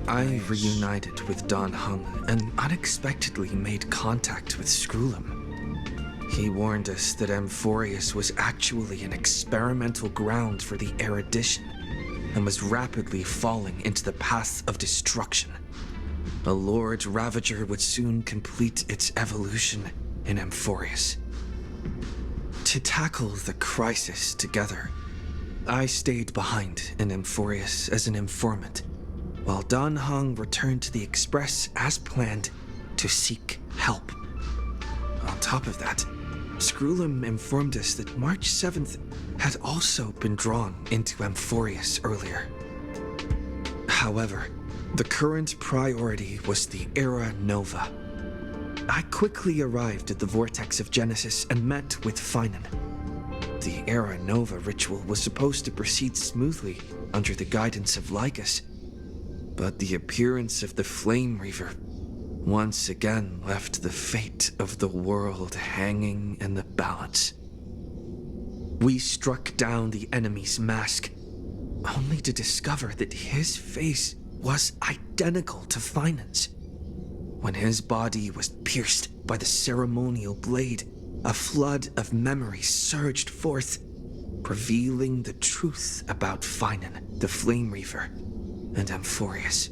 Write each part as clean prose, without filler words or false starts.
I reunited with Don Hung and unexpectedly made contact with Skrullum. He warned us that Amphorius was actually an experimental ground for the erudition and was rapidly falling into the path of destruction. A Lord Ravager would soon complete its evolution in Amphorius. To tackle the crisis together, I stayed behind in Amphorius as an informant, while Don Hung returned to the Express as planned to seek help. On top of that, Skrullum informed us that March 7th had also been drawn into Amphorius earlier. However, the current priority was the Era Nova. I quickly arrived at the Vortex of Genesis and met with Finan. The Era Nova ritual was supposed to proceed smoothly under the guidance of Lycus, but the appearance of the Flame Reaver once again left the fate of the world hanging in the balance. We struck down the enemy's mask, only to discover that his face was identical to Finan's. When his body was pierced by the ceremonial blade, a flood of memories surged forth, revealing the truth about Finan, the Flame Reaver, and Amphorius.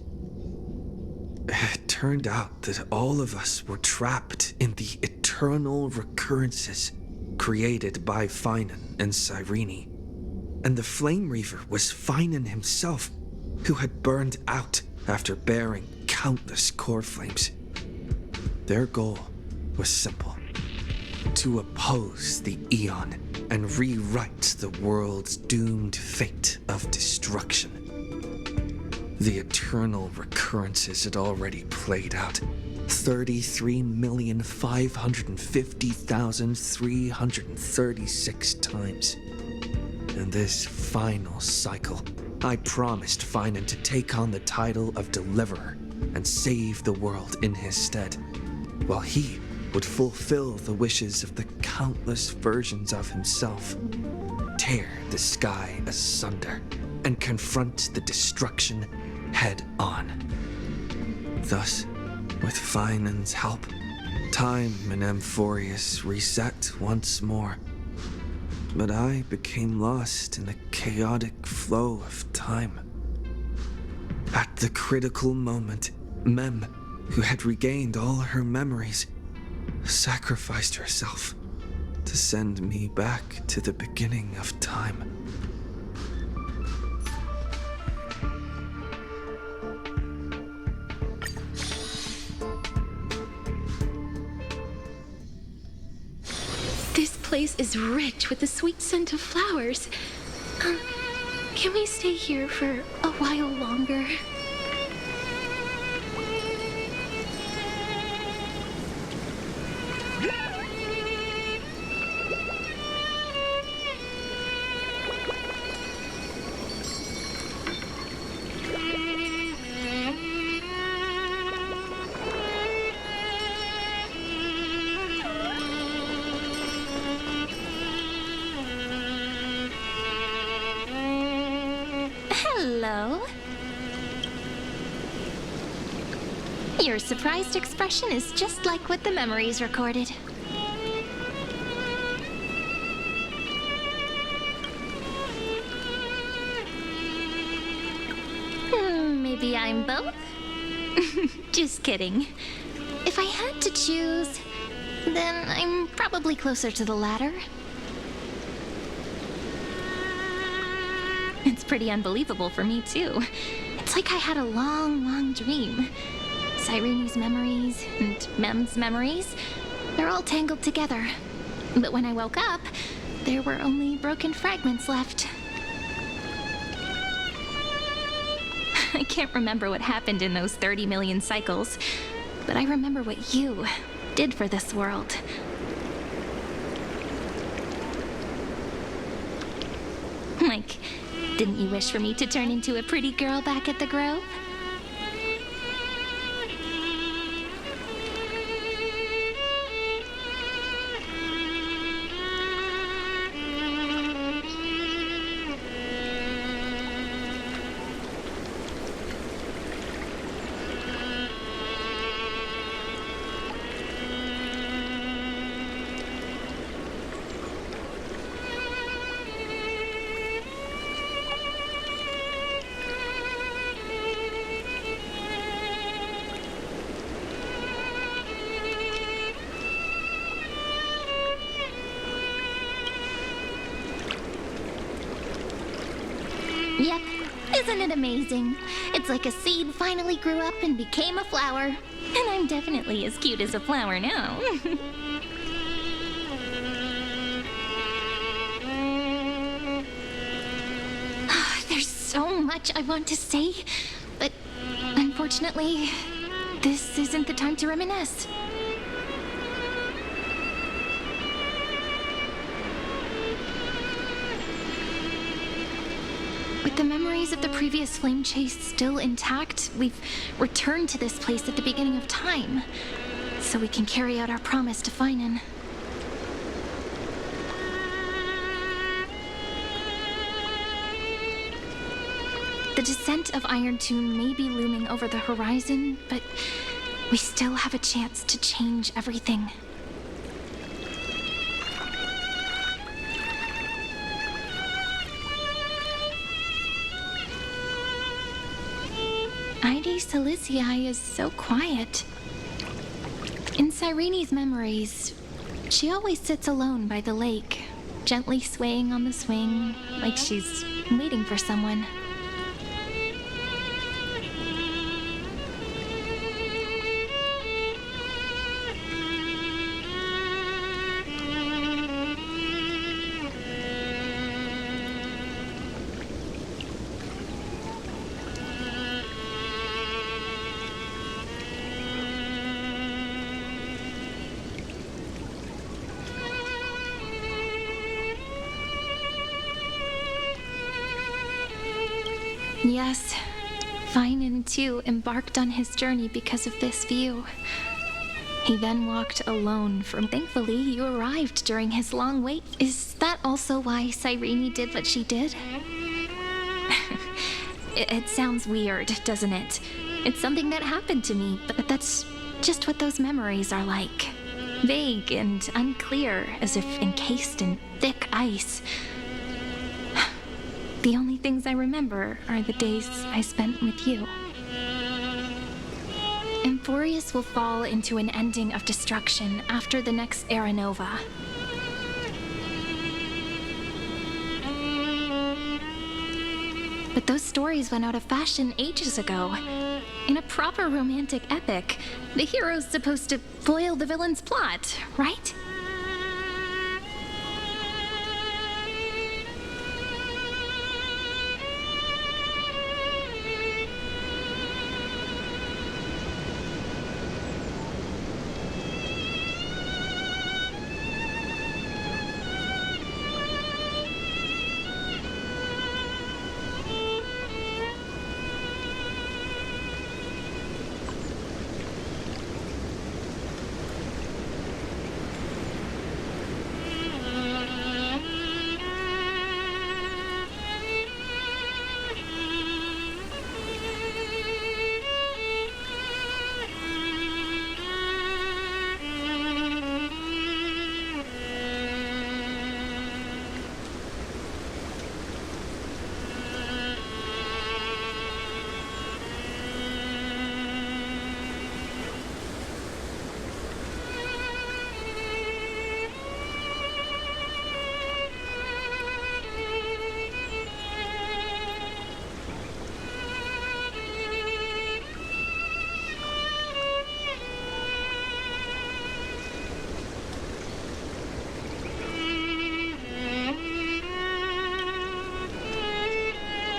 It turned out that all of us were trapped in the eternal recurrences created by Finan and Cyrene, and the Flame Reaver was Finan himself, who had burned out after bearing countless core flames. Their goal was simple: to oppose the Aeon and rewrite the world's doomed fate of destruction. The eternal recurrences had already played out 33,550,336 times. In this final cycle, I promised Finan to take on the title of Deliverer and save the world in his stead, while he would fulfill the wishes of the countless versions of himself, tear the sky asunder, and confront the destruction head on. Thus, with Finan's help, time in Amphorius reset once more. But I became lost in the chaotic flow of time. At the critical moment, Mem, who had regained all her memories, sacrificed herself to send me back to the beginning of time. This place is rich with the sweet scent of flowers. Can we stay here for a while longer? Hello. Your surprised expression is just like what the memories recorded. Maybe I'm both? Just kidding. If I had to choose, then I'm probably closer to the latter. It's pretty unbelievable for me, too. It's like I had a long, long dream. Cyrene's memories and Mem's memories, they're all tangled together. But when I woke up, there were only broken fragments left. I can't remember what happened in those 30 million cycles, but I remember what you did for this world. Like, didn't you wish for me to turn into a pretty girl back at the Grove? Yep, isn't it amazing? It's like a seed finally grew up and became a flower. And I'm definitely as cute as a flower now. There's so much I want to say, but unfortunately, this isn't the time to reminisce. With the memories of the previous flame chase still intact, we've returned to this place at the beginning of time, so we can carry out our promise to Finan. The descent of Iron Tomb may be looming over the horizon, but we still have a chance to change everything. Ide Silicii is so quiet. In Cyrene's memories, she always sits alone by the lake, gently swaying on the swing, like she's waiting for someone. Yes, Finan too embarked on his journey because of this view. He then walked alone from. Thankfully, you arrived during his long wait. Is that also why Cyrene did what she did? It sounds weird, doesn't it? It's something that happened to me, but that's just what those memories are like. Vague and unclear, as if encased in thick ice. The only things I remember are the days I spent with you. Amphorius will fall into an ending of destruction after the next Era Nova. But those stories went out of fashion ages ago. In a proper romantic epic, the hero's supposed to foil the villain's plot, right?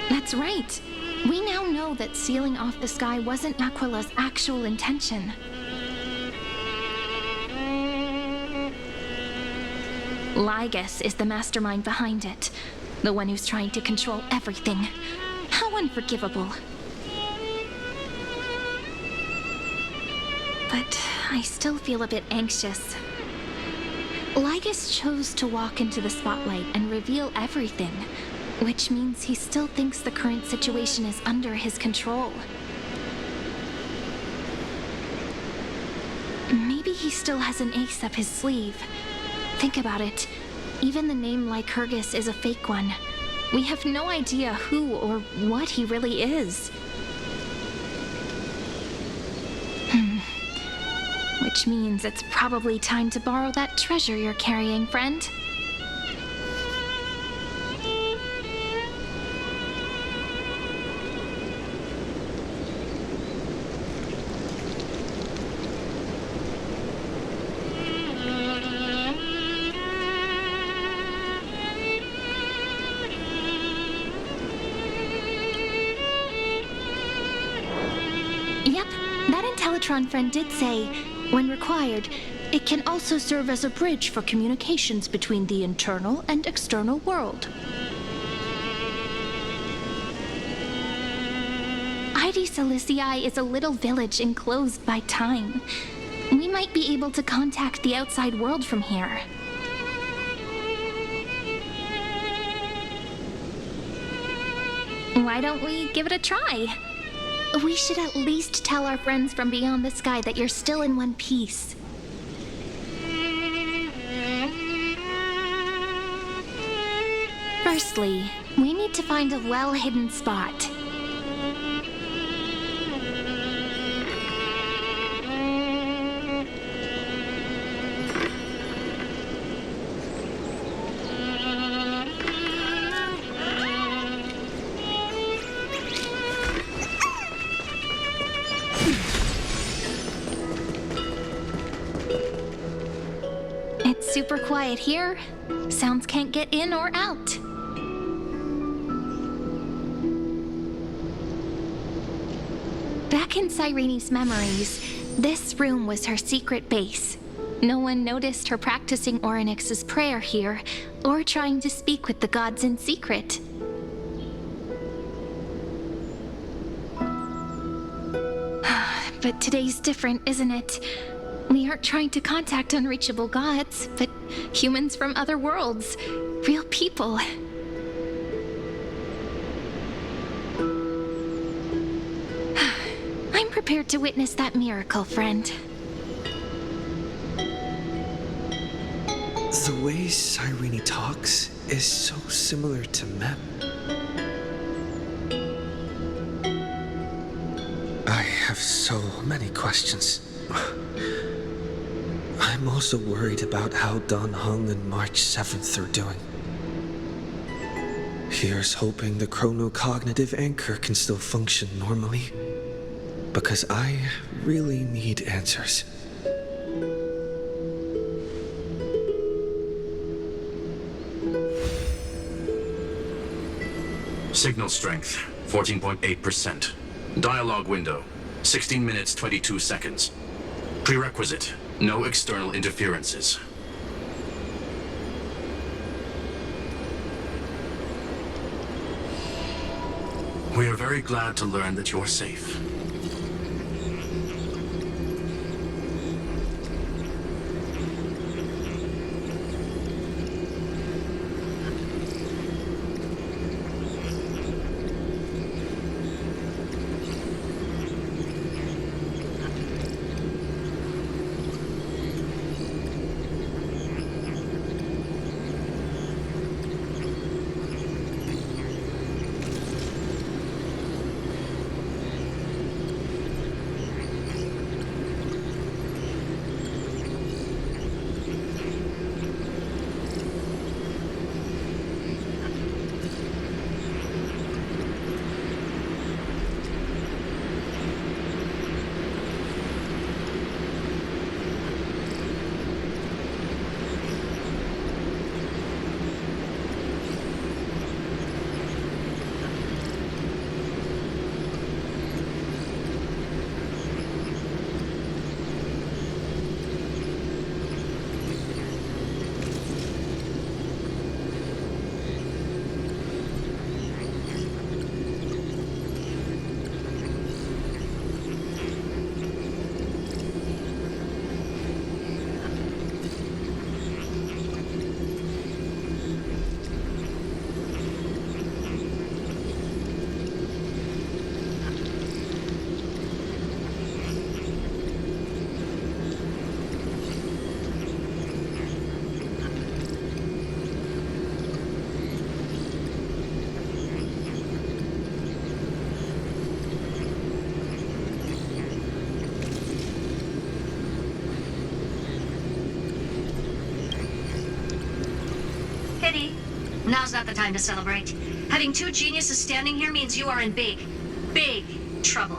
That's right. We now know that sealing off the sky wasn't Aquila's actual intention. Lygus is the mastermind behind it. The one who's trying to control everything. How unforgivable. But I still feel a bit anxious. Lygus chose to walk into the spotlight and reveal everything, which means he still thinks the current situation is under his control. Maybe he still has an ace up his sleeve. Think about it. Even the name Lycurgus is a fake one. We have no idea who or what he really is. Which means it's probably time to borrow that treasure you're carrying, friend. Yep, that Intellitron friend did say, when required, it can also serve as a bridge for communications between the internal and external world. ID Silicii is a little village enclosed by time. We might be able to contact the outside world from here. Why don't we give it a try? We should at least tell our friends from beyond the sky that you're still in one piece. Firstly, we need to find a well-hidden spot. It's super quiet here. Sounds can't get in or out. Back in Cyrene's memories, this room was her secret base. No one noticed her practicing Orynyx's prayer here, or trying to speak with the gods in secret. But today's different, isn't it? We aren't trying to contact unreachable gods, but humans from other worlds. Real people. I'm prepared to witness that miracle, friend. The way Cyrene talks is so similar to Mem. I have so many questions. I'm also worried about how Dan Heng and March 7th are doing. Here's hoping the chronocognitive anchor can still function normally. Because I really need answers. Signal strength, 14.8%. Dialogue window, 16 minutes 22 seconds. Prerequisite, no external interferences. We are very glad to learn that you're safe. Now's not the time to celebrate. Having two geniuses standing here means you are in big trouble.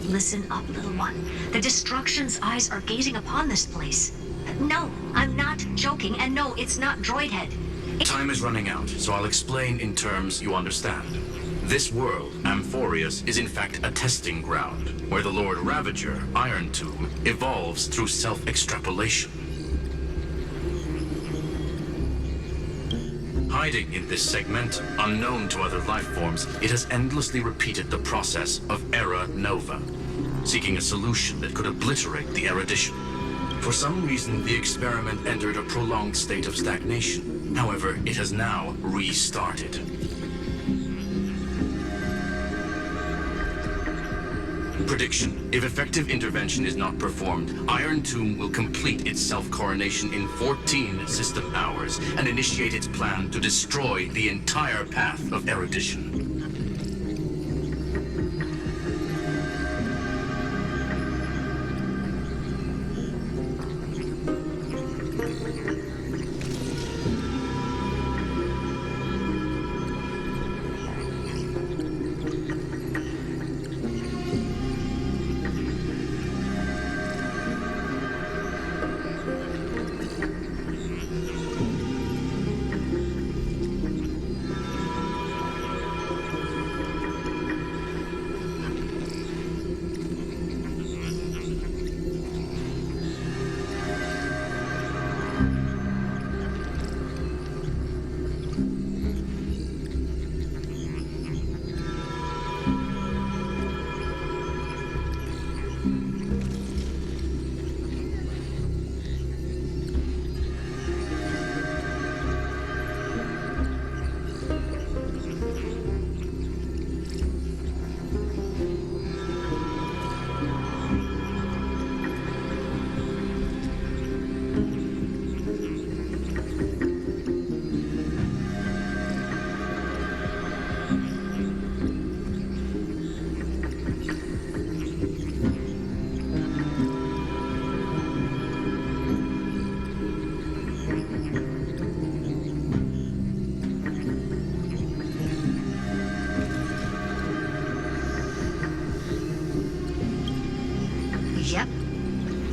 Listen up, little one. The Destruction's eyes are gazing upon this place. No, I'm not joking, and no, it's not Droidhead. Time is running out, so I'll explain in terms you understand. This world, Amphorius, is in fact a testing ground, where the Lord Ravager, Iron Tomb, evolves through self-extrapolation. Hiding in this segment, unknown to other life forms, it has endlessly repeated the process of Era Nova, seeking a solution that could obliterate the erudition. For some reason, the experiment entered a prolonged state of stagnation. However, it has now restarted. Prediction: if effective intervention is not performed, Iron Tomb will complete its self-coronation in 14 system hours and initiate its plan to destroy the entire path of erudition. Yep.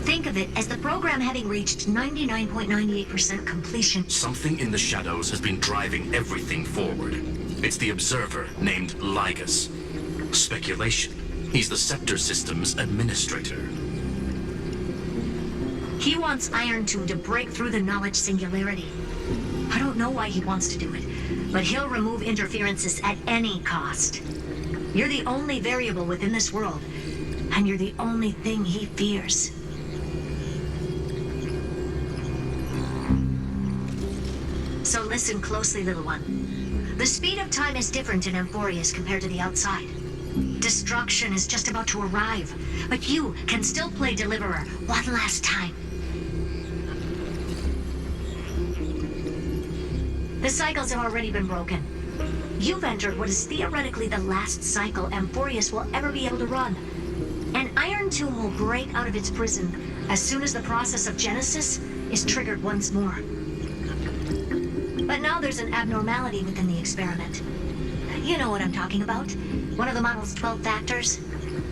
Think of it as the program having reached 99.98% completion. Something in the shadows has been driving everything forward. It's the Observer, named Lygus. Speculation: he's the Scepter System's administrator. He wants Iron Tomb to break through the knowledge singularity. I don't know why he wants to do it, but he'll remove interferences at any cost. You're the only variable within this world, and you're the only thing he fears. So listen closely, little one. The speed of time is different in Amphorius compared to the outside. Destruction is just about to arrive, but you can still play Deliverer one last time. The cycles have already been broken. You've entered what is theoretically the last cycle Amphorius will ever be able to run. And Iron Tomb will break out of its prison as soon as the process of Genesis is triggered once more. But now there's an abnormality within the experiment. You know what I'm talking about. One of the model's 12 factors.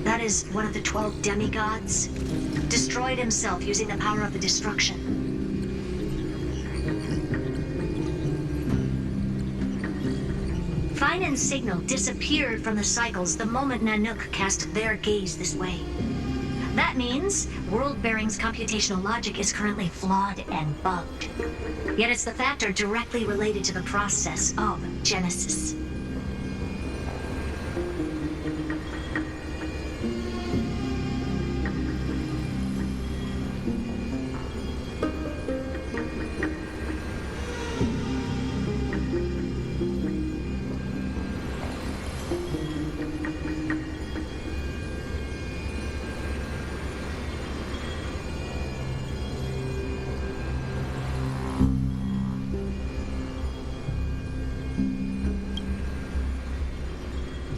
That is one of the 12 demigods. Destroyed himself using the power of the destruction. Fine and Signal disappeared from the cycles the moment Nanook cast their gaze this way. That means World Bearing's computational logic is currently flawed and bugged. Yet it's the factor directly related to the process of Genesis.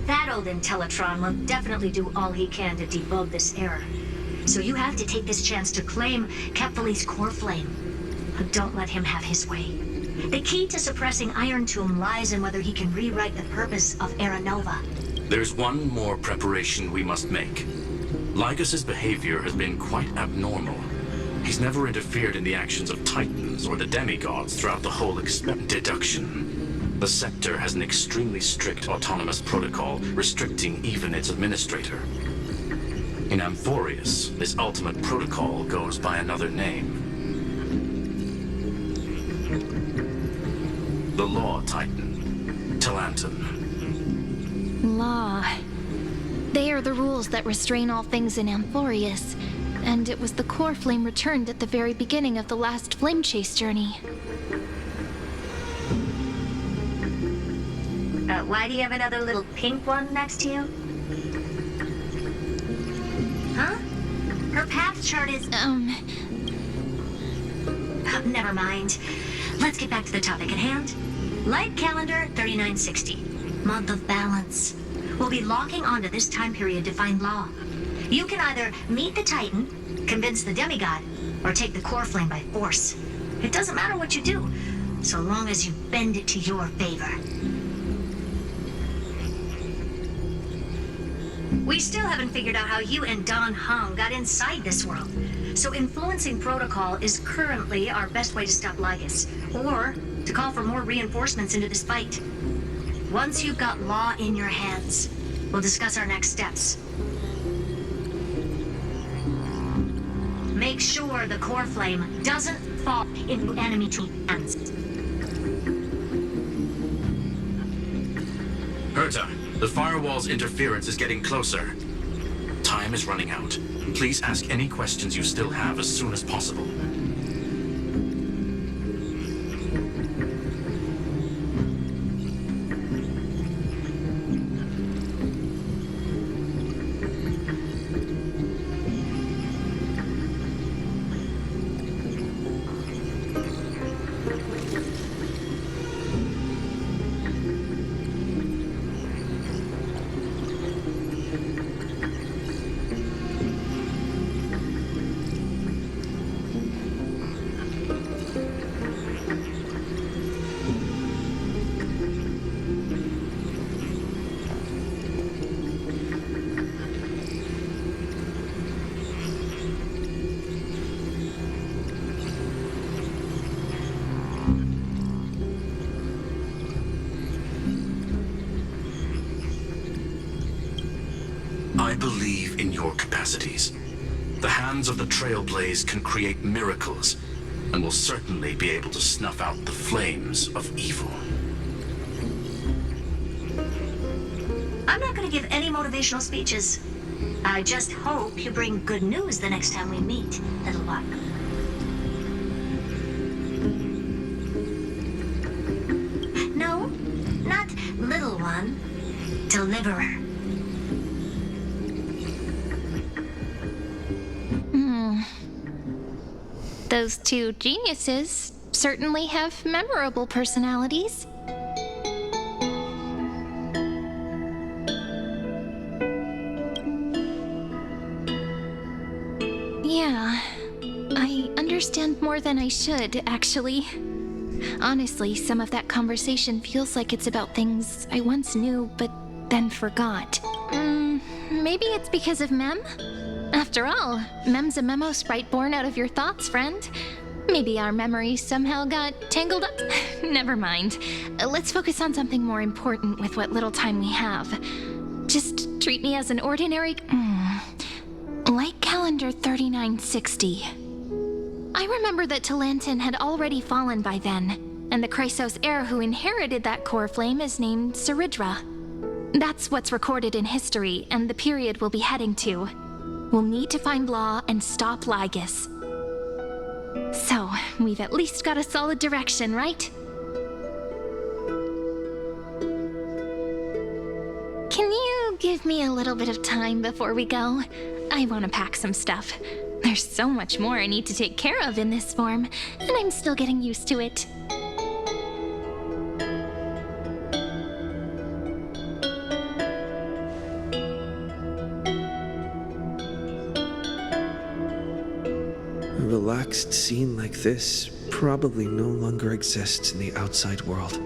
That old Intellitron will definitely do all he can to debug this error. So you have to take this chance to claim Kepfali's core flame. But don't let him have his way. The key to suppressing Iron Tomb lies in whether he can rewrite the purpose of Era Nova. There's one more preparation we must make. Lygus's behavior has been quite abnormal. He's never interfered in the actions of Titans or the demigods throughout the whole experiment. Deduction. The sector has an extremely strict autonomous protocol restricting even its administrator. In Amphorius, this ultimate protocol goes by another name. The Law Titan, Talanton. Law. They are the rules that restrain all things in Amphorius, and it was the core flame returned at the very beginning of the last flame chase journey. Why do you have another little pink one next to you? Huh? Her path chart is... never mind. Let's get back to the topic at hand. Light calendar 3960. Month of balance. We'll be locking onto this time period to find Law. You can either meet the Titan, convince the demigod, or take the core flame by force. It doesn't matter what you do, so long as you bend it to your favor. We still haven't figured out how you and Don Hung got inside this world. So influencing protocol is currently our best way to stop Lygus, or to call for more reinforcements into this fight. Once you've got Law in your hands, we'll discuss our next steps. Make sure the core flame doesn't fall into enemy hands. Herta, the firewall's interference is getting closer. Time is running out. Please ask any questions you still have as soon as possible. I believe in your capacities. The hands of the Trailblaze can create miracles, and will certainly be able to snuff out the flames of evil. I'm not going to give any motivational speeches. I just hope you bring good news the next time we meet, little one. No, not little one. Deliverer. Those two geniuses certainly have memorable personalities. Yeah, I understand more than I should, actually. Honestly, some of that conversation feels like it's about things I once knew, but then forgot. Maybe it's because of Mem? After all, Mem's a memo sprite born out of your thoughts, friend. Maybe our memories somehow got tangled up. Never mind. Let's focus on something more important with what little time we have. Just treat me as an ordinary... Light calendar 3960. I remember that Talanton had already fallen by then, and the Chrysos heir who inherited that core flame is named Saridra. That's what's recorded in history, and the period we'll be heading to. We'll need to find Law and stop Lygus. So, we've at least got a solid direction, right? Can you give me a little bit of time before we go? I want to pack some stuff. There's so much more I need to take care of in this form, and I'm still getting used to it. A relaxed scene like this probably no longer exists in the outside world.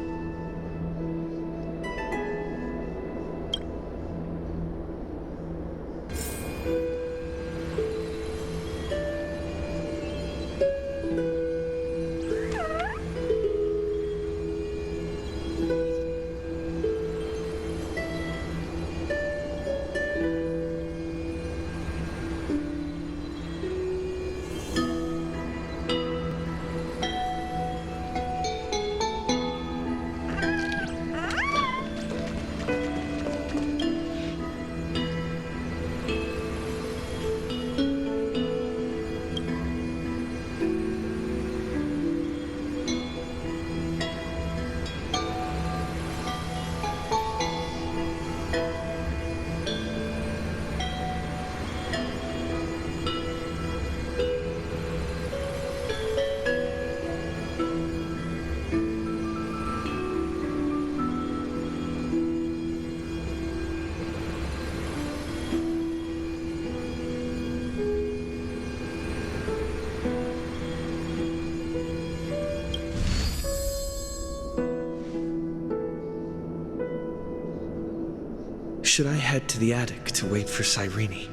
Should I head to the attic to wait for Cyrene?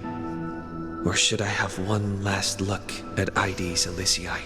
Or should I have one last look at Ides Elysiae?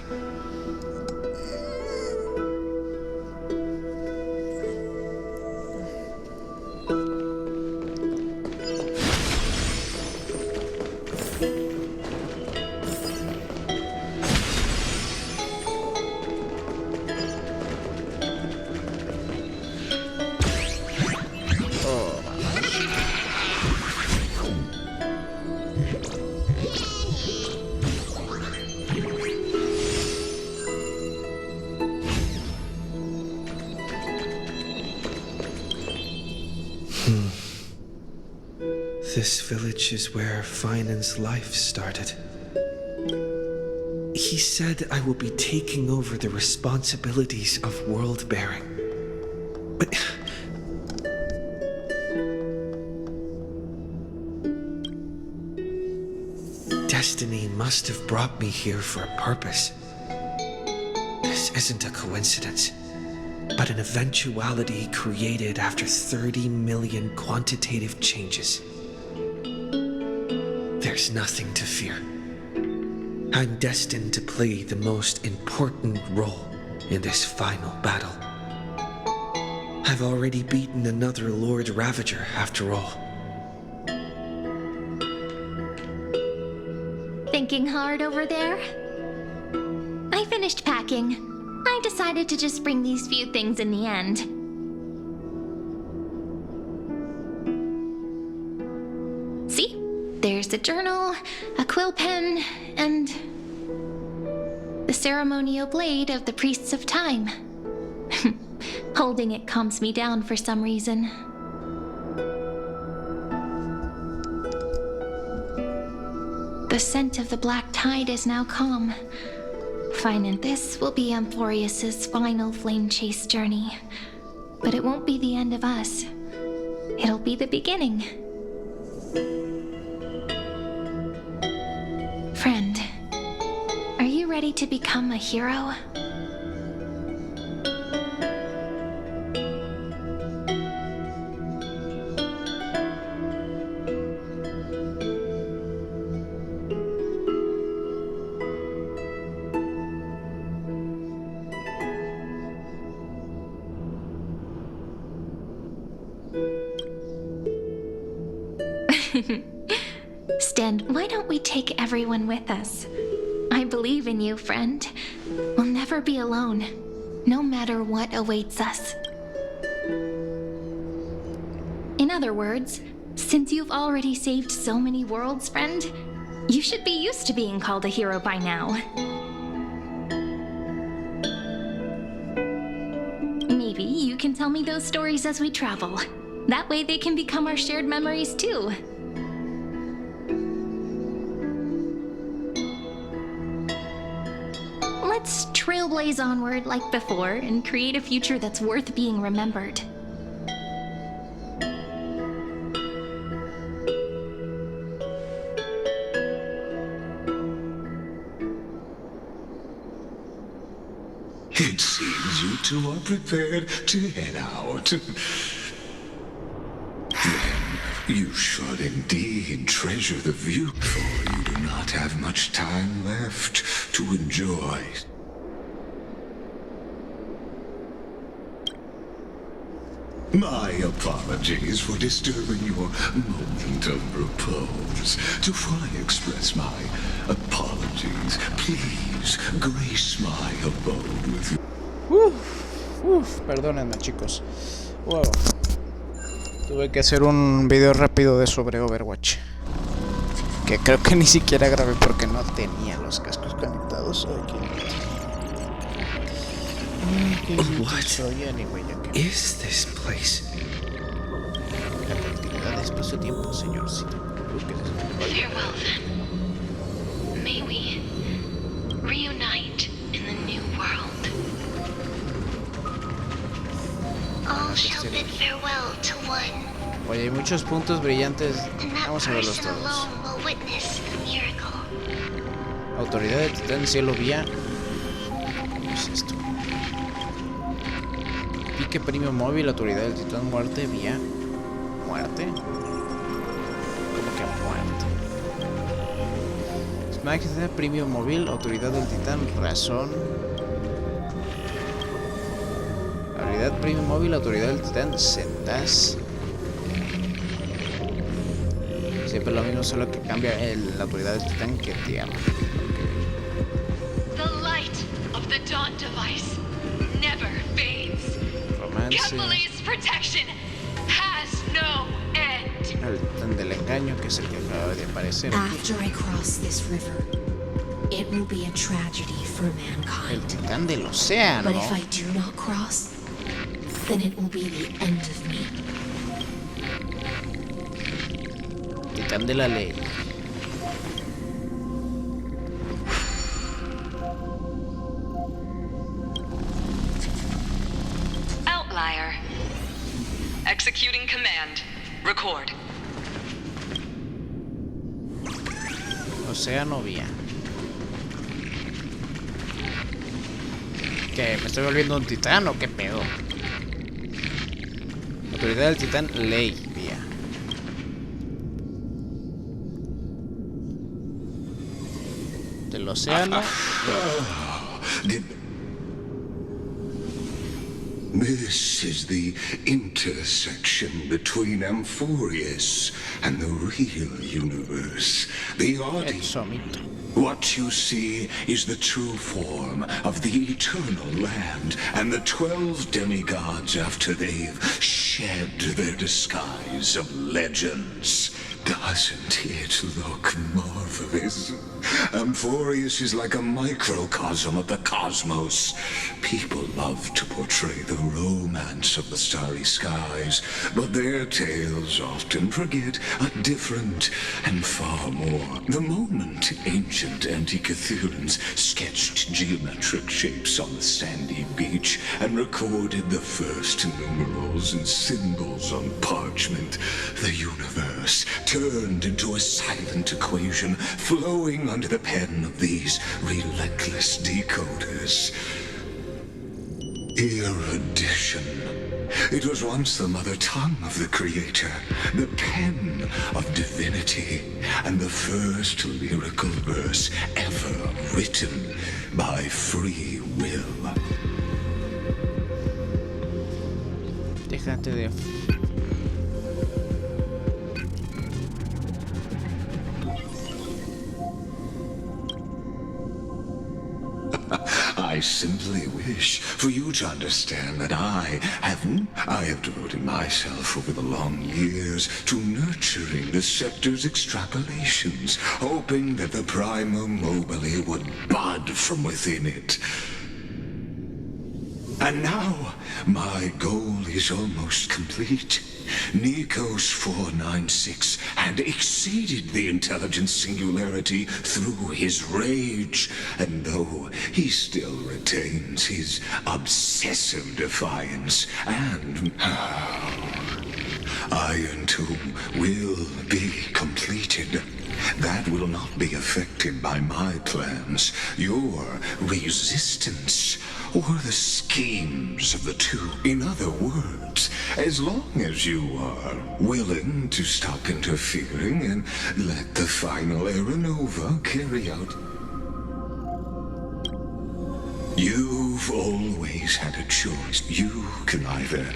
This village is where Finan's life started. He said I will be taking over the responsibilities of world-bearing. But destiny must have brought me here for a purpose. This isn't a coincidence, but an eventuality created after 30 million quantitative changes. There's nothing to fear. I'm destined to play the most important role in this final battle. I've already beaten another Lord Ravager, after all. Thinking hard over there? I finished packing. I decided to just bring these few things in the end. See? There's a journal, a quill pen, and the ceremonial blade of the Priests of Time. Holding it calms me down for some reason. The scent of the black tide is now calm. Fine, and this will be Amphorius's final flame chase journey. But it won't be the end of us. It'll be the beginning. Friend, are you ready to become a hero? Stan, why don't we take everyone with us? I believe in you, friend. We'll never be alone, no matter what awaits us. In other words, since you've already saved so many worlds, friend, you should be used to being called a hero by now. Maybe you can tell me those stories as we travel. That way they can become our shared memories too. Let's trailblaze onward like before and create a future that's worth being remembered. It seems you two are prepared to head out. Then you should indeed treasure the view, for you do not have much time left to enjoy. My apologies for disturbing your moment of repose. To fully express my apologies, please grace my abode with you. Perdónenme, chicos. Wow. Tuve que hacer un video rápido de sobre Overwatch, que creo que ni siquiera grabé porque no tenía los cascos conectados. What is this place? La continuidad de espacio-tiempo, señorcito. Farewell then. May we reunite in the new world. All shall bid farewell to one. Oye, hay muchos puntos brillantes. And that Vamos a verlos person todos. alone will witness the miracle. Autoridad de Titán Cielo vía. ¿Qué es esto? Pique premio móvil, autoridad del Titán Muerte vía. muerte? ¿Cómo que muerte? Magistral Premium Móvil, Autoridad del Titán, Razón. Habilidad Premium Móvil, Autoridad del Titán, Sentas. Siempre lo mismo, solo que cambia la autoridad del titán que te ama. The light of the dawn device never fades. Romance. Kepler's protection has no end. El titán del engaño, que es el que acaba de aparecer. After I cross this river, it will be a tragedy for El mankind. titán del océano. But if I do not cross, then it will be the end of me. Titán de la ley. Outlier. Executing command. Record. Océano vía. ¿Qué? ¿Me estoy volviendo un titán o qué pedo? Autoridad del titán, ley vía. Del océano. This is the intersection between Amphorius and the real universe. The El audience. somito. What you see is the true form of the eternal land and the 12 demigods after they've shed their disguise of legends. Doesn't it look marvelous? Amphorius is like a microcosm of the cosmos. People love to portray the romance of the starry skies, but their tales often forget a different and far more. The moment ancient Antikytherians sketched geometric shapes on the sandy beach and recorded the first numerals and symbols on parchment, the universe turned into a silent equation flowing under the pen of these relentless decoders. Erudition. It was once the mother tongue of the creator, the pen of divinity, and the first lyrical verse ever written by free will. Déjate de... I simply wish for you to understand that I have devoted myself over the long years to nurturing the scepter's extrapolations, hoping that the Prima Mobile would bud from within it. And now, my goal is almost complete. Nikos 496 had exceeded the intelligence singularity through his rage, and though he still retains his obsessive defiance, and Iron Tomb will be completed. That will not be affected by my plans, your resistance, or the schemes of the two. In other words, as long as you are willing to stop interfering and let the final Era Nova carry out. You've always had a choice. You can either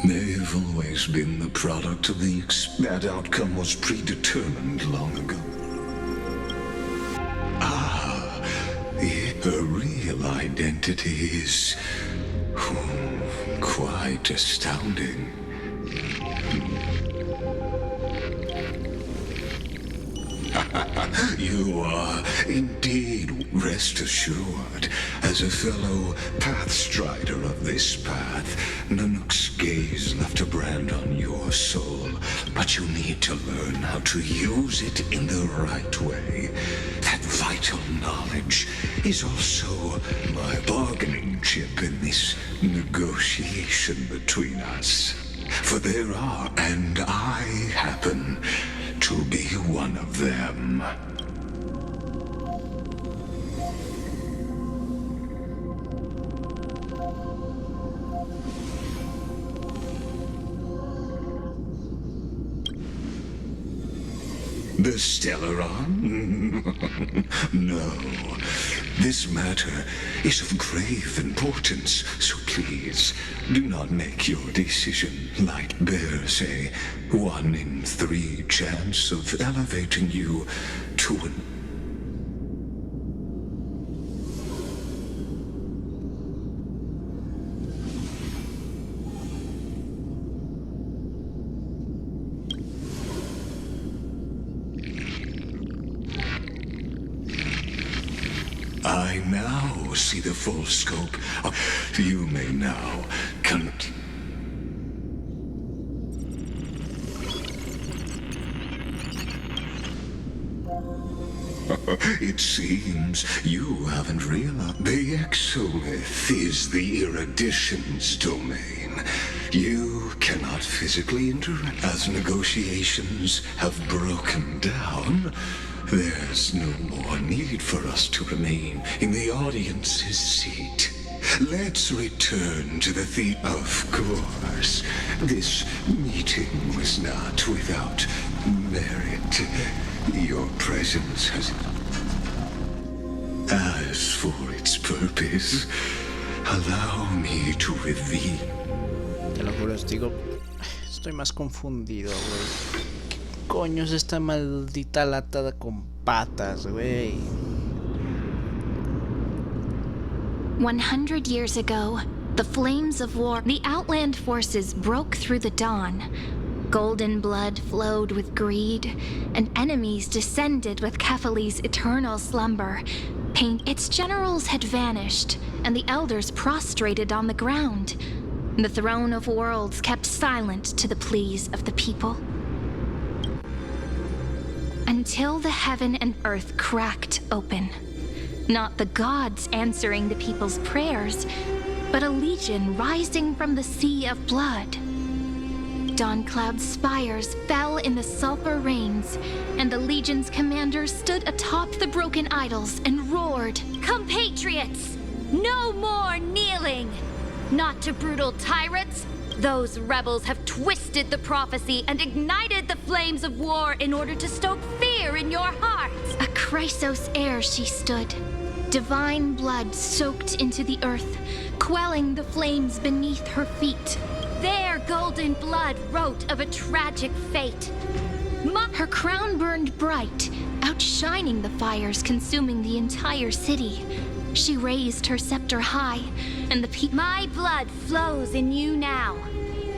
they've always been the product of the that outcome was predetermined long ago. Her real identity is quite astounding. You are indeed, rest assured, as a fellow pathstrider of this path, Nanook's gaze left a brand on your soul, but you need to learn how to use it in the right way. That vital knowledge is also my bargaining chip in this negotiation between us. For there are, and I happen to be one of them. The Stellaron? No. This matter is of grave importance, so please, do not make your decision light. Bears a 1 in 3 chance of elevating you to an... I now see the full scope of... You may now It seems you haven't realized the exomyth is the erudition's domain. You cannot physically interact. As negotiations have broken down, there's no more need for us to remain in the audience's seat. Let's return to the theme. Of course, this meeting was not without merit. Your presence has... As for its purpose, allow me to reveal... Te lo juro, os digo, estoy más confundido, güey. ¿Qué coño es esta maldita lata con patas, güey? 100 years ago, the flames of war, the Outland forces broke through the dawn. Golden blood flowed with greed, and enemies descended with Kefali's eternal slumber. Its generals had vanished, and the elders prostrated on the ground. The throne of worlds kept silent to the pleas of the people. Until the heaven and earth cracked open. Not the gods answering the people's prayers, but a legion rising from the sea of blood. Dawncloud's spires fell in the sulfur rains, and the legion's commanders stood atop the broken idols and roared, "Compatriots, no more kneeling! Not to brutal tyrants! Those rebels have twisted the prophecy and ignited the flames of war in order to stoke fear in your hearts!" A Chrysos heir she stood, divine blood soaked into the earth, quelling the flames beneath her feet. Their golden blood wrote of a tragic fate. Her crown burned bright, outshining the fires consuming the entire city. She raised her scepter high, and My blood flows in you now.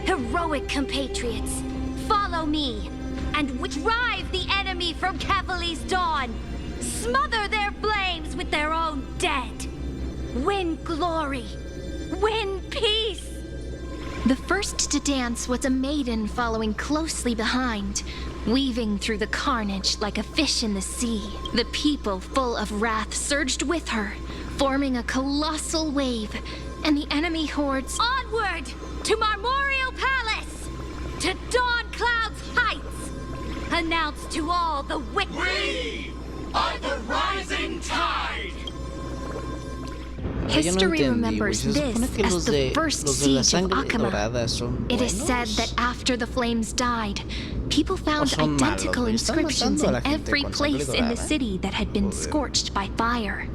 Heroic compatriots, follow me, and drive the enemy from Kefali's dawn. Smother their flames with their own dead. Win glory. Win peace. The first to dance was a maiden following closely behind, weaving through the carnage like a fish in the sea. The people, full of wrath, surged with her, forming a colossal wave, and the enemy hordes... Onward! To Marmoreal Palace! To Dawncloud's heights! Announce to all the wicked... We are the rising tide! History remembers this as the first siege of Akama. It is said that after the flames died, people found identical inscriptions in every place in the city that had been scorched by fire.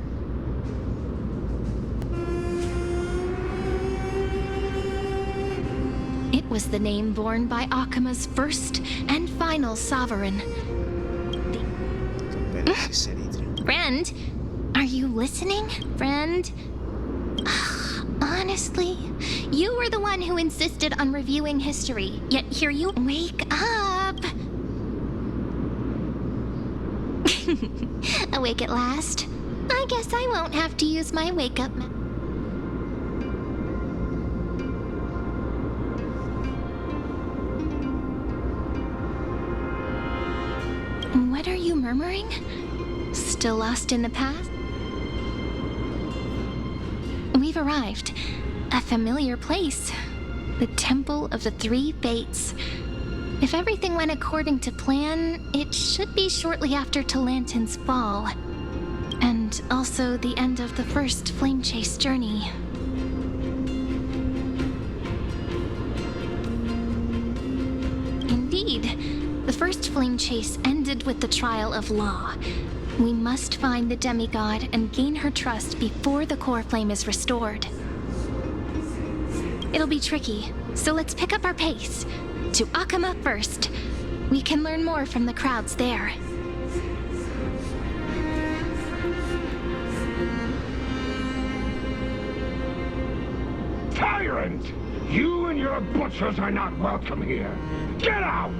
It was the name borne by Akama's first and final sovereign. Friend, are you listening, friend? Honestly, you were the one who insisted on reviewing history, yet here you... Wake up! Awake at last? I guess I won't have to use my wake-up... What are you murmuring? Still lost in the past? We've arrived. A familiar place. The Temple of the Three Fates. If everything went according to plan, it should be shortly after Talantin's fall. And also the end of the first Flame Chase journey. Indeed. The first flame chase ended with the trial of Law. We must find the demigod and gain her trust before the core flame is restored. It'll be tricky, so let's pick up our pace. To Akama first. We can learn more from the crowds there. Tyrant! You and your butchers are not welcome here. Get out!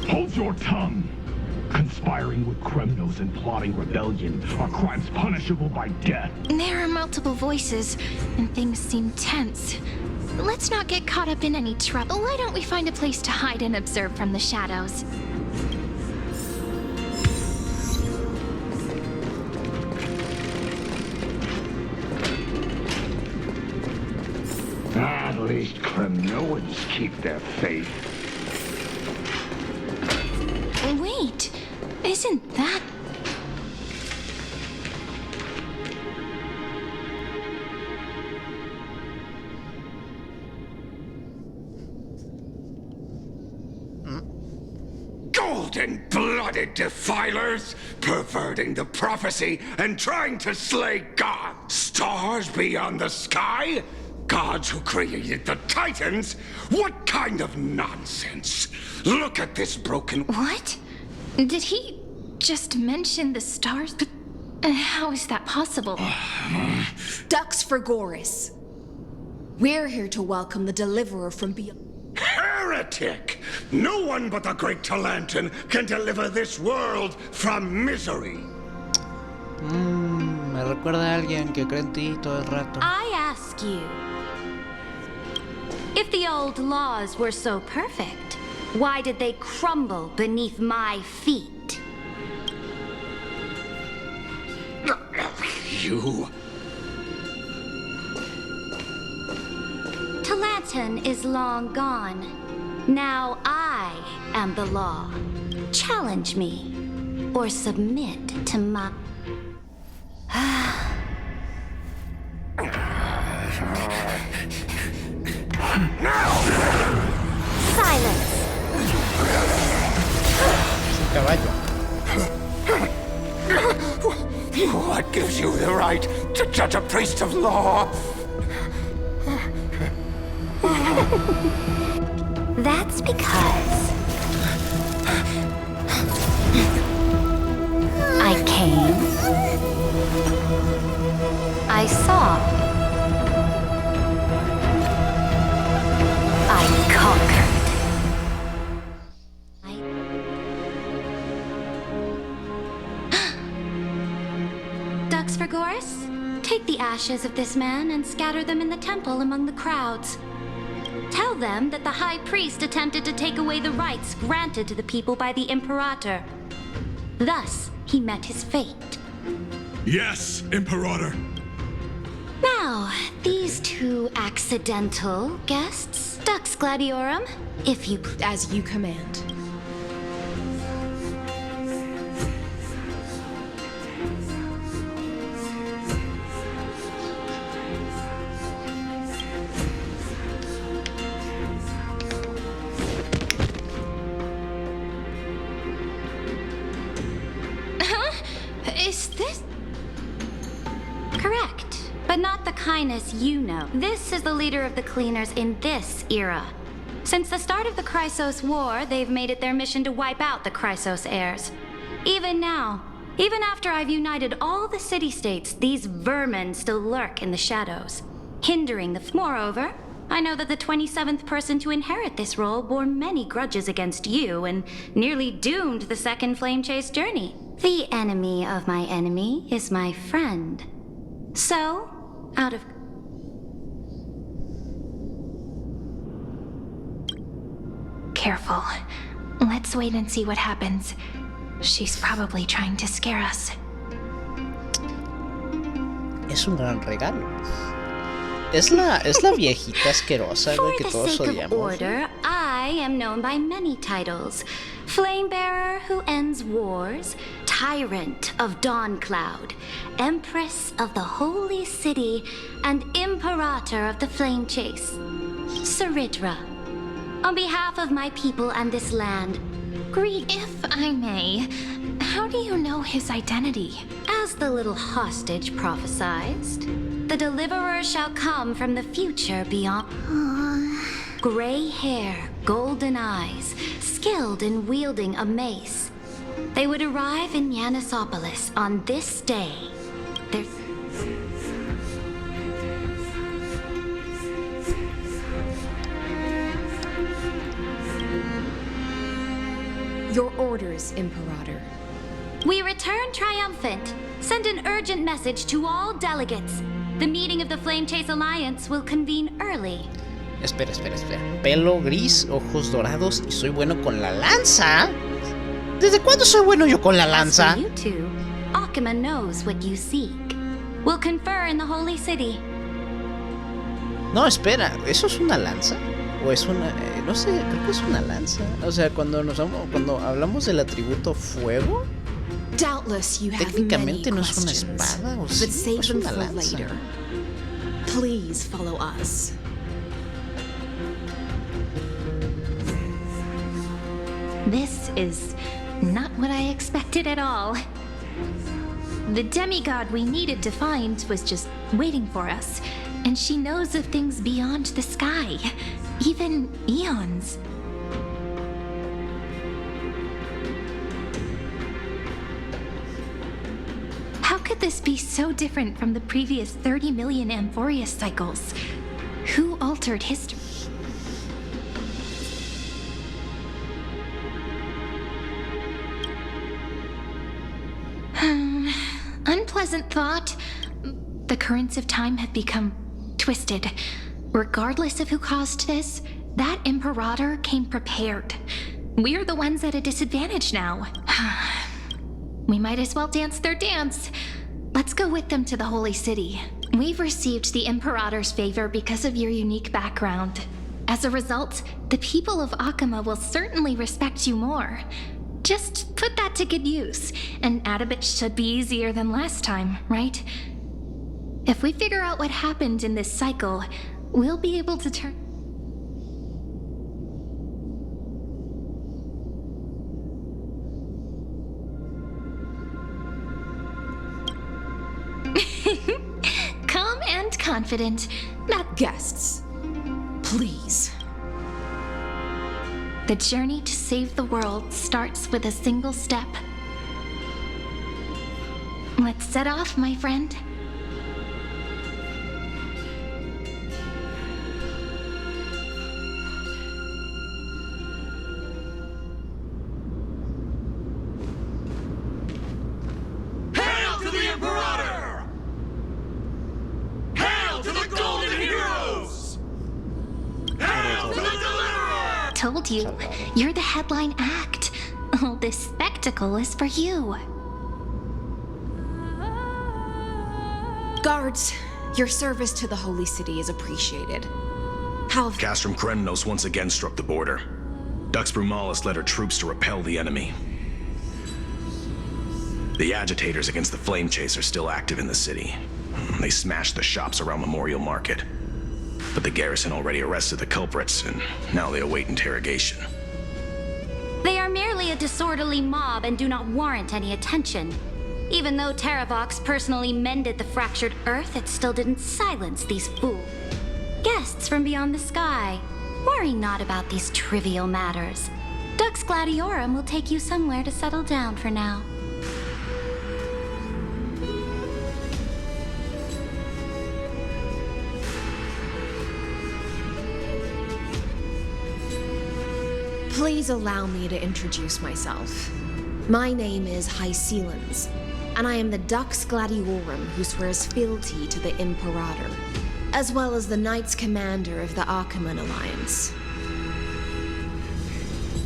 Hold your tongue! Conspiring with criminals and plotting rebellion are crimes punishable by death. There are multiple voices, and things seem tense. Let's not get caught up in any trouble. Why don't we find a place to hide and observe from the shadows? At least Kremnoans keep their faith. Wait, isn't that... Golden-blooded defilers, perverting the prophecy and trying to slay God. Stars beyond the sky? Gods who created the Titans? What kind of nonsense? Look at this broken... What? Did he just mention the stars? But how is that possible? Ducks for Goris. We're here to welcome the deliverer from beyond. Heretic! No one but the great Talantan can deliver this world from misery. Me recuerda a alguien que cree en ti todo el rato. I ask you, if the old laws were so perfect, why did they crumble beneath my feet? You... Talantan is long gone. Now I am the law. Challenge me, or submit to my... Silence! Es un caballo. What gives you the right to judge a priest of law? That's because I came, I saw, I conquered. Ducks for Goris? Take the ashes of this man and scatter them in the temple among the crowds. Tell them that the High Priest attempted to take away the rights granted to the people by the Imperator. Thus, he met his fate. Yes, Imperator. Now, these two accidental guests, Dux Gladiorum, if you As you command. Is this... Correct, but not the kindness you know. This is the leader of the Cleaners in this era. Since the start of the Chrysos War, they've made it their mission to wipe out the Chrysos heirs. Even now, even after I've united all the city-states, these vermin still lurk in the shadows, hindering the... Moreover, I know that the 27th person to inherit this role bore many grudges against you and nearly doomed the second Flame Chase journey. The enemy of my enemy is my friend. So, out of... Careful. Let's wait and see what happens. She's probably trying to scare us. Es un gran regalo. Es la viejita asquerosa, güey, que For the todos sake of odiamos. order, I am known by many titles. Flamebearer who ends wars, Tyrant of Dawncloud, Empress of the Holy City, and Imperator of the Flame Chase. Saridra. On behalf of my people and this land, greet. If I may, how do you know his identity? As the little hostage prophesied, the deliverer shall come from the future beyond. Gray hair, golden eyes, skilled in wielding a mace. They would arrive in Yanisopolis on this day. Their Your orders, Imperator. We return triumphant. Send an urgent message to all delegates. The meeting of the Flame Chase Alliance will convene early. Espera. Pelo gris, ojos dorados y soy bueno con la lanza. ¿Desde cuándo soy bueno yo con la lanza? As for you two, Akuma knows what you seek. We'll confer in the Holy City. No, espera, ¿eso es una lanza? ¿O es una...? no sé, creo que es una lanza. O sea, cuando hablamos del atributo fuego, Doubtless you have many técnicamente no es una questions, espada, ¿o but sí? save Es them una for lanza. later. Please follow us. This is not what I expected at all. The demigod we needed to find was just waiting for us, and she knows of things beyond the sky, even eons. How could this be so different from the previous 30 million Amphorius cycles? Who altered history? Unpleasant thought. The currents of time have become twisted. Regardless of who caused this, that Imperator came prepared. We're the ones at a disadvantage now. We might as well dance their dance. Let's go with them to the Holy City. We've received the Imperator's favor because of your unique background. As a result, the people of Akuma will certainly respect you more. Just put that to good use, and Adabit should be easier than last time, right? If we figure out what happened in this cycle, we'll be able to turn... Calm and confident. Not Guests, please. The journey to save the world starts with a single step. Let's set off, my friend. Hail to the Imperator! Hail to the Golden Heroes! Hail to the Deliverer! Told you, you're the headline act. All this spectacle is for you. Guards, your service to the Holy City is appreciated. How have Castrum Krennos once again struck the border. Dux Brumalis led her troops to repel the enemy. The agitators against the Flame Chase are still active in the city. They smashed the shops around Memorial Market. But the garrison already arrested the culprits, and now they await interrogation. They are merely a disorderly mob and do not warrant any attention. Even though Terravox personally mended the fractured earth, it still didn't silence these fools. Guests from beyond the sky, worry not about these trivial matters. Dux Gladiorum will take you somewhere to settle down for now. Please allow me to introduce myself. My name is Hycelens, and I am the Dux Gladiorum who swears fealty to the Imperator, as well as the Knights Commander of the Achaemenid Alliance.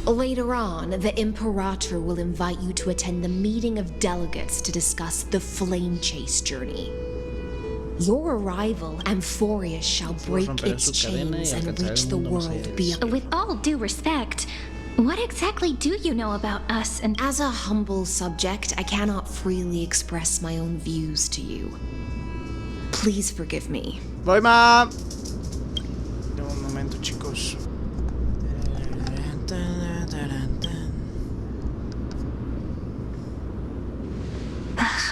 Later on, the Imperator will invite you to attend the meeting of delegates to discuss the Flame Chase journey. Your arrival, Amphorius shall break its chains and reach the world beyond. With all due respect, what exactly do you know about us and... As a humble subject, I cannot freely express my own views to you. Please forgive me. Voy, ma. Un momento, chicos.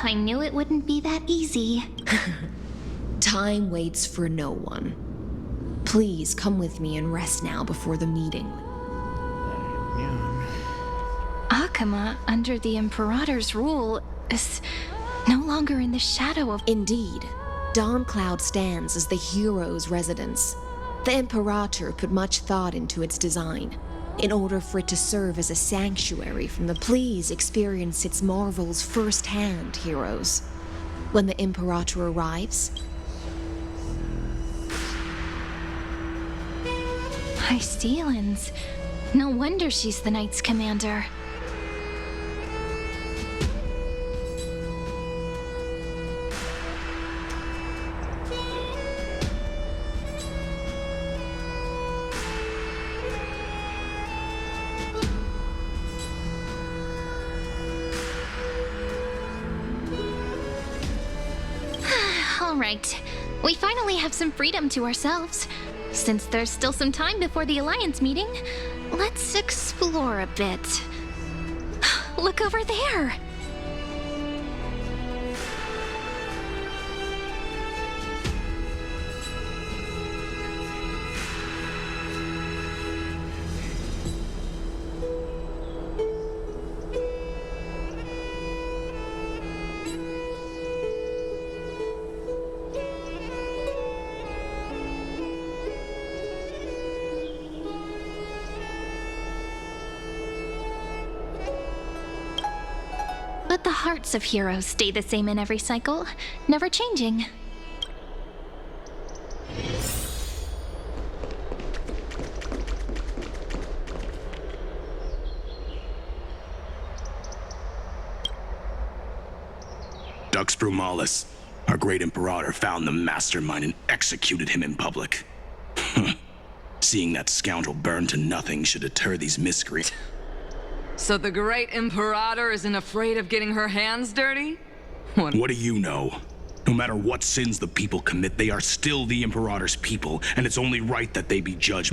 I knew it wouldn't be that easy. Time waits for no one. Please come with me and rest now before the meeting. Akama, under the Imperator's rule, is no longer in the shadow of... Indeed, Dawncloud stands as the hero's residence. The Imperator put much thought into its design, in order for it to serve as a sanctuary from the... Please experience its marvels firsthand, heroes. When the Imperator arrives... Hystealans. No wonder she's the Knight's commander. All right. We finally have some freedom to ourselves. Since there's still some time before the Alliance meeting, let's explore a bit. Look over there! But the hearts of heroes stay the same in every cycle, never changing. Dux Brumalis, our great Imperator, found the mastermind and executed him in public. Seeing that scoundrel burn to nothing should deter these miscreants. So the great Imperator isn't afraid of getting her hands dirty? What do you know? No matter what sins the people commit, they are still the Imperator's people, and it's only right that they be judged.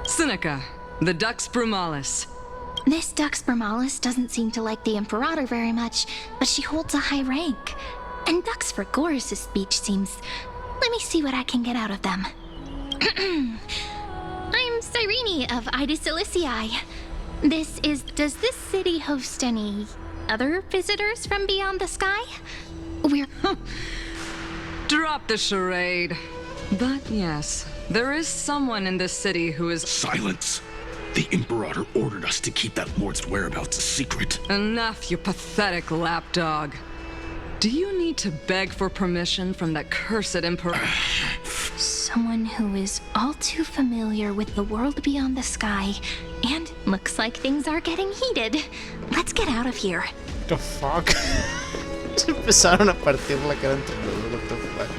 Seneca, the Dux Brumalis. This Dux Brumalis doesn't seem to like the Imperator very much, but she holds a high rank. And Dux Vergoris' speech seems... Let me see what I can get out of them. I'm Cyrene of Ida Silicii. Does this city host any other visitors from beyond the sky? We're... Drop the charade. But yes, there is someone in this city who is... Silence! The Imperator ordered us to keep that lord's whereabouts a secret. Enough, you pathetic lapdog. Do you need to beg for permission from that cursed Imperator? Someone who is all too familiar with the world beyond the sky, and looks like things are getting heated. Let's get out of here. What the fuck? Se empezaron a partir la cara entre los dos. What the fuck?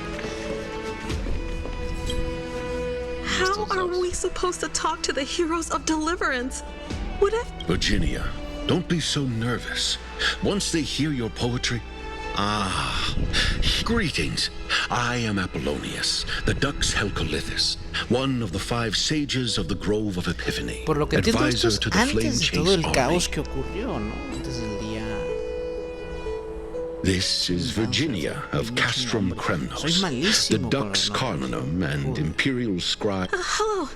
How are we supposed to talk to the heroes of deliverance? What if... Virginia, don't be so nervous. Once they hear your poetry... Greetings. I am Apollonius, the Dux Helcolithus, one of the 5 sages of the Grove of Epiphany, Por lo que entiendo, esto advisor es to the Flame antes de todo el Chase caos army. que ocurrió, ¿no? Antes del día... This is Virginia of Castrum Kremnos, the Dux Carminum and Imperial Scribe. Hello.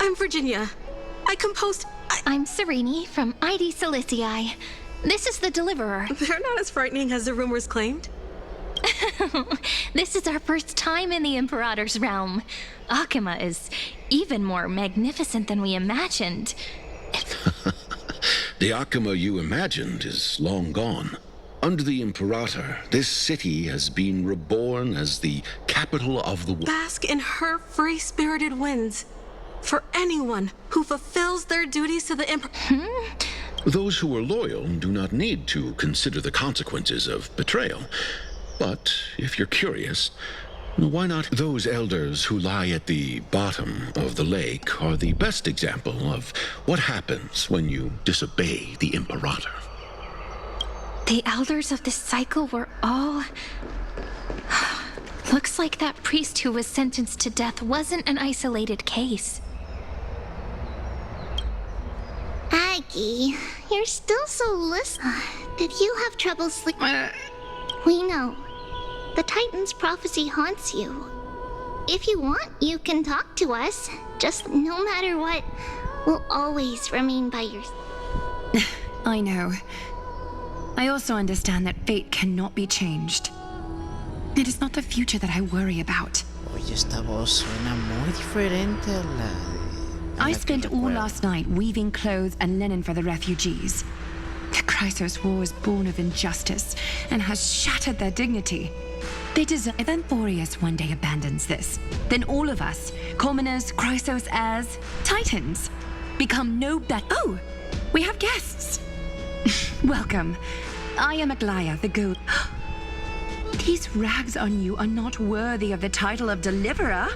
I'm Virginia. I composed... I'm Cyrene from Ida Silicii. This is the Deliverer. They're not as frightening as the rumors claimed. This is our first time in the Imperator's realm. Akama is even more magnificent than we imagined. The Akama you imagined is long gone. Under the Imperator, this city has been reborn as the capital of the world. Bask in her free-spirited winds. For anyone who fulfills their duties to the Emperor. Those who are loyal do not need to consider the consequences of betrayal. But if you're curious, why not? Those elders who lie at the bottom of the lake are the best example of what happens when you disobey the Imperator. The elders of this cycle were all... Looks like that priest who was sentenced to death wasn't an isolated case. Aggie, you're still so listless. Did you have trouble sleeping? We know. The Titan's prophecy haunts you. If you want, you can talk to us. Just no matter what, we'll always remain by your... I know. I also understand that fate cannot be changed. It is not the future that I worry about. Oye, esta voz suena muy diferente a la... I spent all last night weaving clothes and linen for the refugees. The Chrysos War was born of injustice and has shattered their dignity. They deserve... If Amphorius one day abandons this, then all of us, commoners, Chrysos heirs, Titans, become no better... Oh! We have guests! Welcome. I am Aglaya, the goat. These rags on you are not worthy of the title of Deliverer.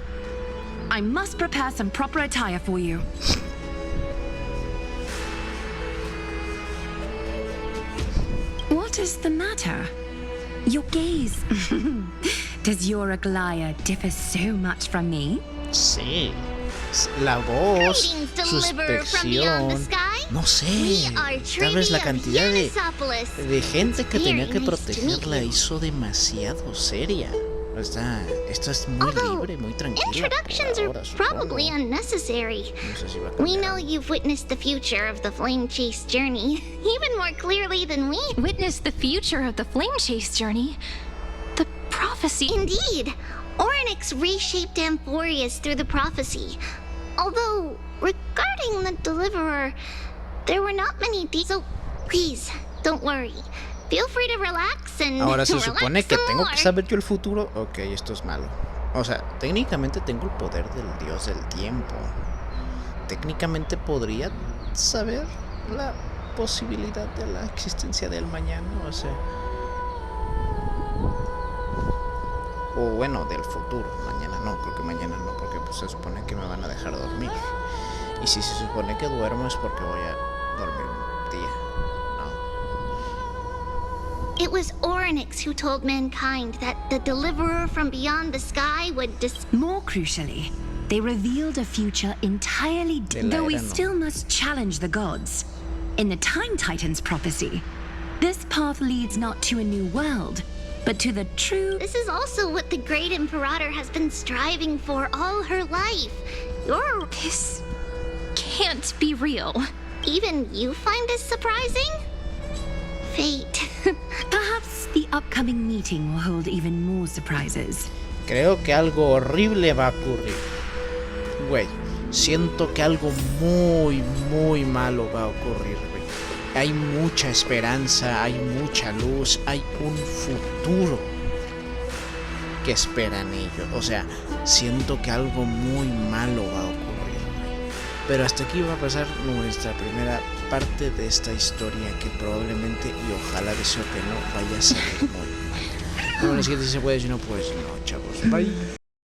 I must prepare some proper attire for you. What is the matter? Your gaze. Does your Aglaya differ so much from me? Sí. La voz, su expresión. No sé. Tal vez la cantidad de gente que tenía que protegerla hizo demasiado seria. Esta es muy libre, muy tranquila. Introductions are probably unnecessary. We know you've witnessed the future of the Flame Chase journey, even more clearly than we. Witnessed the future of the Flame Chase journey? The prophecy? Indeed. Orynyx reshaped Amphorius through the prophecy. Although, regarding the Deliverer, there were not many so please, don't worry. Feel free to relax and ahora se supone que tengo que saber yo el futuro. Ok, esto es malo. O sea, técnicamente tengo el poder del dios del tiempo. Técnicamente podría saber la posibilidad de la existencia del mañana, o sea. O bueno, del futuro. Mañana no, creo que mañana no, porque pues se supone que me van a dejar dormir. Y si se supone que duermo es porque voy a dormir un día. It was Orynyx who told mankind that the Deliverer from beyond the sky would More crucially, they revealed a future entirely though we still must challenge the gods. In the Time Titan's prophecy, this path leads not to a new world, but to the true... This is also what the great Imperator has been striving for all her life. This can't be real. Even you find this surprising? Fate. Perhaps the upcoming meeting will hold even more surprises. Creo que algo horrible va a ocurrir. Güey, siento que algo muy, muy malo va a ocurrir, güey. Hay mucha esperanza, hay mucha luz, hay un futuro que esperan ellos. O sea, siento que algo muy malo va a ocurrir, güey. Pero hasta aquí va a pasar nuestra primera parte de esta historia que probablemente y ojalá deseo que no vaya a salir muy mal. Bueno, es que si se puede, si no, pues no, chavos. Bye.